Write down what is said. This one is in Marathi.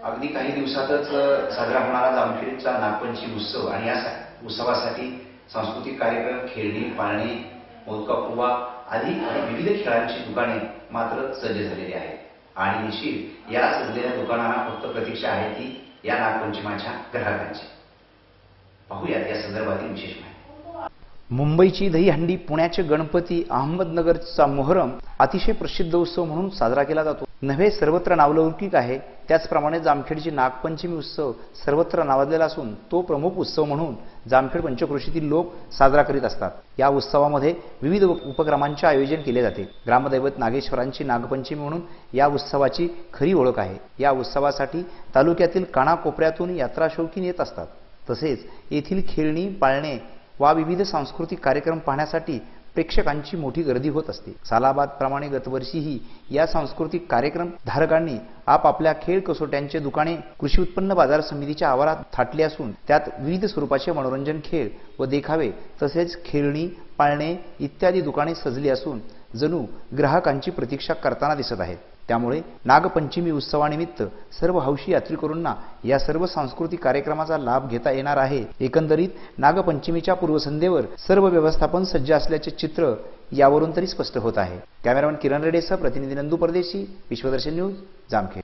अगदी काही दिवसातच साजरा होणारा जामखेडचा नागपंचमी उत्सव आणि या उत्सवासाठी सांस्कृतिक कार्यक्रम, खेळणी, पाळणे, मोदकापुवा आदी विविध खेळांची दुकाने मात्र सज्ज झालेली आहेत. आणि निश्चित या सजलेल्या दुकानांना फक्त प्रतीक्षा आहे ती या नागपंचमीच्या ग्राहकांची. पाहूयात या संदर्भातील विशेष माहिती. मुंबईची दहीहंडी, पुण्याचे गणपती, अहमदनगरचा मोहरम अतिशय प्रसिद्ध उत्सव म्हणून साजरा केला जातो. नव्हे सर्वत्र नावलौकिक आहे, त्याचप्रमाणे जामखेडची नागपंचमी उत्सव सर्वत्र नावाजलेला असून तो प्रमुख उत्सव म्हणून जामखेड पंचक्रोशीतील लोक साजरा करीत असतात. या उत्सवामध्ये विविध उपक्रमांचे आयोजन केले जाते. ग्रामदैवत नागेश्वरांची नागपंचमी म्हणून या उत्सवाची खरी ओळख आहे. या उत्सवासाठी तालुक्यातील कानाकोपऱ्यातून यात्रा शौकीन येत असतात. तसेच येथील खेळणी, पाळणे वा विविध सांस्कृतिक कार्यक्रम पाहण्यासाठी प्रेक्षकांची मोठी गर्दी होत असते. सालाबाद प्रमाणे गतवर्षीही या सांस्कृतिक कार्यक्रम धारकांनी आपापल्या खेळ कसोट्यांचे दुकाने कृषी उत्पन्न बाजार समितीच्या आवारात थाटली असून त्यात विविध स्वरूपाचे मनोरंजन, खेळ व देखावे तसेच खेळणी, पाळणे इत्यादी दुकाने सजली असून जणू ग्राहकांची प्रतीक्षा करताना दिसत आहेत. त्यामुळे नागपंचमी उत्सवानिमित्त सर्व हौशी यात्रेकरूंना या सर्व सांस्कृतिक कार्यक्रमाचा लाभ घेता येणार आहे. एकंदरीत नागपंचमीच्या पूर्वसंध्येवर सर्व व्यवस्थापन सज्ज असल्याचे चित्र यावरून तरी स्पष्ट होत आहे. कॅमेरामन किरण रेडेसह प्रतिनिधी नंदू परदेशी, विश्वदर्शन न्यूज, जामखेड.